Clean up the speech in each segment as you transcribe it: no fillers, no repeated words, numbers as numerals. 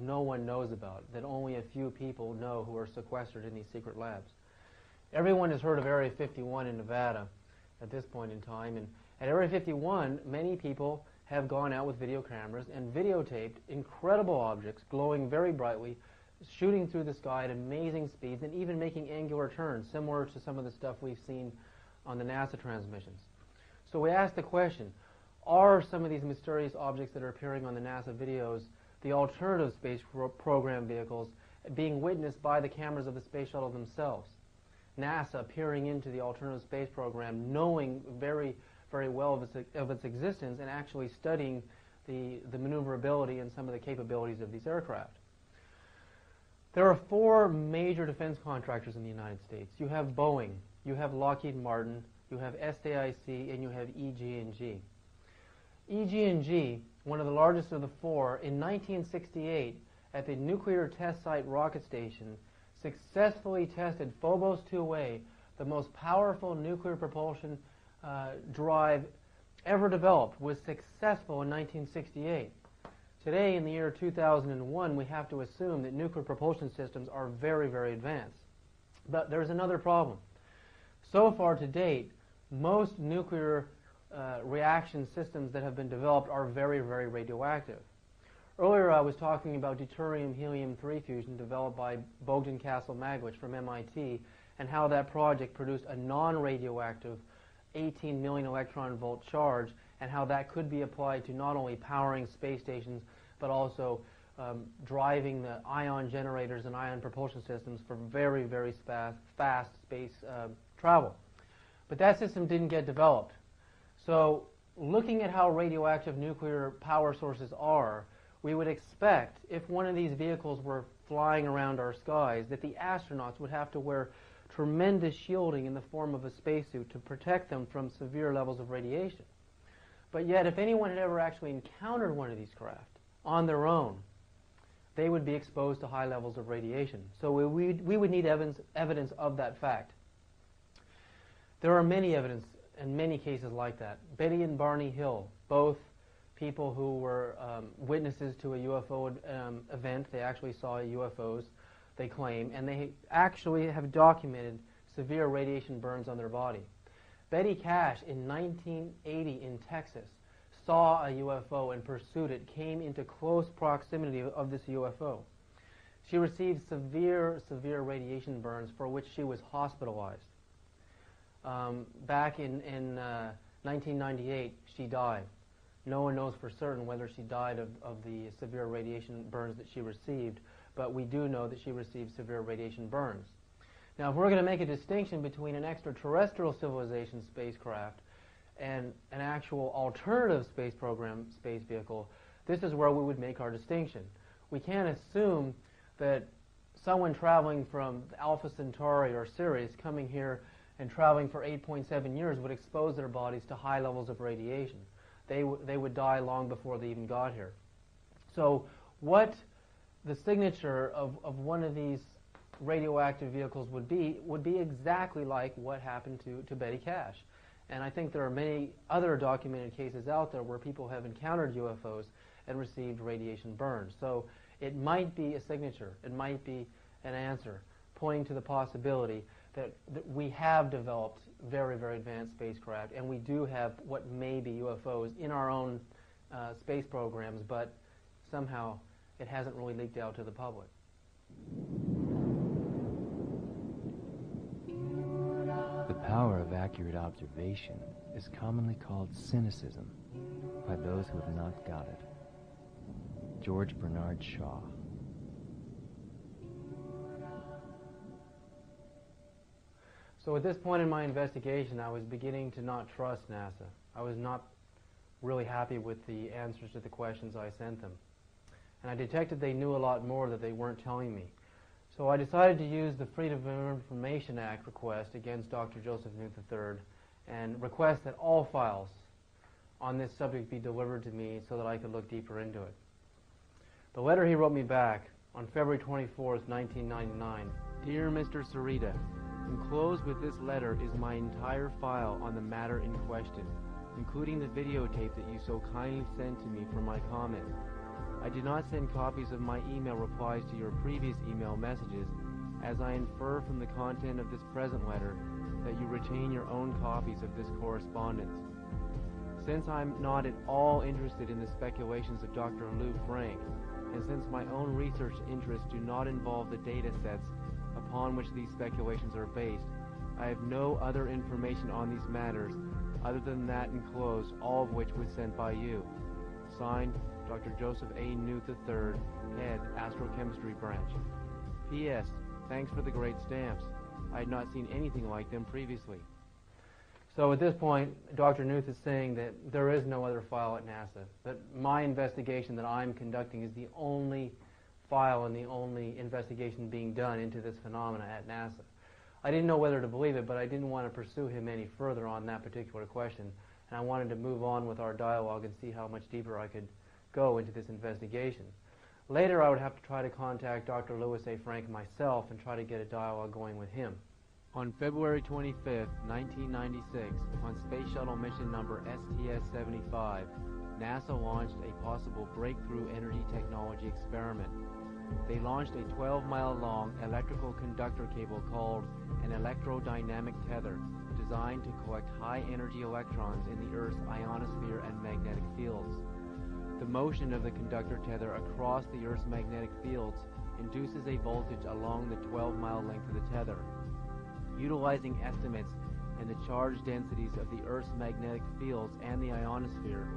no one knows about, that only a few people know who are sequestered in these secret labs. Everyone has heard of Area 51 in Nevada at this point in time, and at Area 51, many people have gone out with video cameras and videotaped incredible objects glowing very brightly, shooting through the sky at amazing speeds, and even making angular turns, similar to some of the stuff we've seen on the NASA transmissions. So we asked the question, are some of these mysterious objects that are appearing on the NASA videos the alternative space program vehicles being witnessed by the cameras of the space shuttle themselves? NASA peering into the alternative space program, knowing very, very well of its existence, and actually studying the maneuverability and some of the capabilities of these aircraft. There are four major defense contractors in the United States. You have Boeing, you have Lockheed Martin, you have SAIC, and you have EG&G. EG&G, one of the largest of the four, in 1968 at the Nuclear Test Site Rocket Station, successfully tested Phobos 2A, the most powerful nuclear propulsion drive ever developed, was successful in 1968. Today, in the year 2001, we have to assume that nuclear propulsion systems are very, very advanced. But there's another problem. So far to date, most nuclear reaction systems that have been developed are very, very radioactive. Earlier I was talking about deuterium-helium-3 fusion developed by Bogdan Castle-Maglich from MIT, and how that project produced a non-radioactive 18 million electron volt charge, and how that could be applied to not only powering space stations but also driving the ion generators and ion propulsion systems for very, very fast space travel. But that system didn't get developed. So looking at how radioactive nuclear power sources are, we would expect, if one of these vehicles were flying around our skies, that the astronauts would have to wear tremendous shielding in the form of a spacesuit to protect them from severe levels of radiation. But yet, if anyone had ever actually encountered one of these craft on their own, they would be exposed to high levels of radiation. So we would need evidence of that fact. There are many evidence and many cases like that. Betty and Barney Hill, both people who were witnesses to a UFO event. They actually saw UFOs, they claim, and they actually have documented severe radiation burns on their body. Betty Cash in 1980 in Texas saw a UFO and pursued it, came into close proximity of this UFO. She received severe, severe radiation burns for which she was hospitalized. Back in 1998, she died. No one knows for certain whether she died of the severe radiation burns that she received, but we do know that she received severe radiation burns. Now, if we're going to make a distinction between an extraterrestrial civilization spacecraft and an actual alternative space program space vehicle, this is where we would make our distinction. We can't assume that someone traveling from Alpha Centauri or Sirius coming here and traveling for 8.7 years would expose their bodies to high levels of radiation. They would die long before they even got here. So what the signature of one of these radioactive vehicles would be exactly like what happened to Betty Cash. And I think there are many other documented cases out there where people have encountered UFOs and received radiation burns. So it might be a signature, it might be an answer, pointing to the possibility that we have developed very, very advanced spacecraft, and we do have what may be UFOs in our own space programs, but somehow it hasn't really leaked out to the public. The power of accurate observation is commonly called cynicism by those who have not got it. George Bernard Shaw. So at this point in my investigation, I was beginning to not trust NASA. I was not really happy with the answers to the questions I sent them. And I detected they knew a lot more that they weren't telling me. So I decided to use the Freedom of Information Act request against Dr. Joseph Newt III and request that all files on this subject be delivered to me so that I could look deeper into it. The letter he wrote me back on February 24th, 1999. Dear Mr. Sarita, enclosed with this letter is my entire file on the matter in question, including the videotape that you so kindly sent to me for my comment. I did not send copies of my email replies to your previous email messages, as I infer from the content of this present letter that you retain your own copies of this correspondence. Since I'm not at all interested in the speculations of Dr. Lou Frank, and since my own research interests do not involve the data sets upon which these speculations are based, I have no other information on these matters other than that enclosed, all of which was sent by you. Signed, Dr. Joseph A. Newt III, Head, Astrochemistry Branch. P.S. Thanks for the great stamps. I had not seen anything like them previously. So at this point, Dr. Newt is saying that there is no other file at NASA, that my investigation that I'm conducting is the only file and the only investigation being done into this phenomena at NASA. I didn't know whether to believe it, but I didn't want to pursue him any further on that particular question, and I wanted to move on with our dialogue and see how much deeper I could go into this investigation. Later, I would have to try to contact Dr. Louis A. Frank myself and try to get a dialogue going with him. On February 25, 1996, on Space Shuttle mission number STS-75, NASA launched a possible breakthrough energy technology experiment. They launched a 12-mile-long electrical conductor cable called an electrodynamic tether, designed to collect high-energy electrons in the Earth's ionosphere and magnetic fields. The motion of the conductor tether across the Earth's magnetic fields induces a voltage along the 12-mile length of the tether. Utilizing estimates in the charge densities of the Earth's magnetic fields and the ionosphere,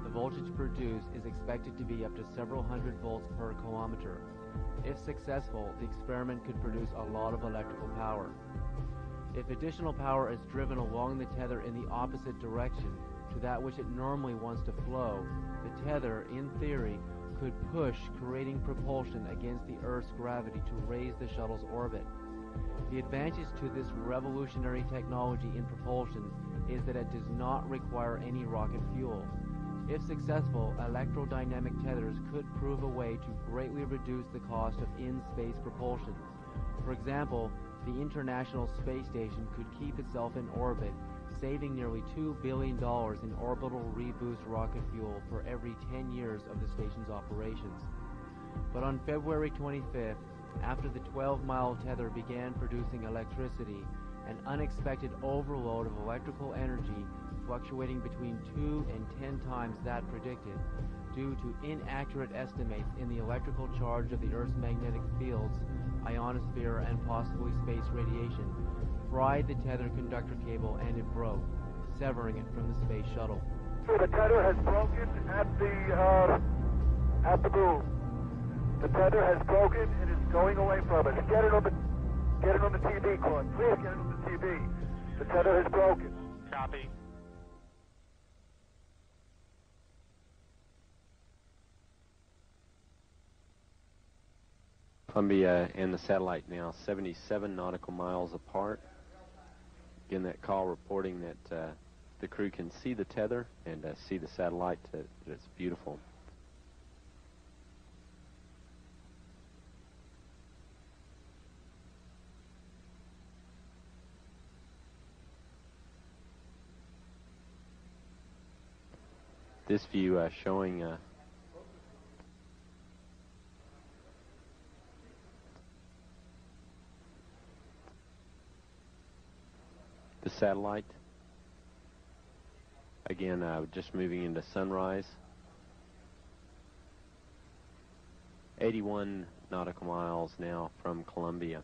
the voltage produced is expected to be up to several hundred volts per kilometer. If successful, the experiment could produce a lot of electrical power. If additional power is driven along the tether in the opposite direction to that which it normally wants to flow, the tether, in theory, could push, creating propulsion against the Earth's gravity to raise the shuttle's orbit. The advantage to this revolutionary technology in propulsion is that it does not require any rocket fuel. If successful, electrodynamic tethers could prove a way to greatly reduce the cost of in-space propulsion. For example, the International Space Station could keep itself in orbit, saving nearly $2 billion in orbital reboost rocket fuel for every 10 years of the station's operations. But on February 25th, after the 12-mile tether began producing electricity, an unexpected overload of electrical energy fluctuating between 2 and 10 times that predicted, due to inaccurate estimates in the electrical charge of the Earth's magnetic fields, ionosphere, and possibly space radiation, fried the tether conductor cable and it broke, severing it from the space shuttle. The tether has broken at the boom. The tether has broken and is going away from us. Get it on the TV, Claude. Please get it on the TV. The tether has broken. Copy. Columbia and the satellite now 77 nautical miles apart. Again, that call reporting that the crew can see the tether and see the satellite. It's beautiful. This view showing the satellite. Again, just moving into sunrise. 81 nautical miles now from Columbia.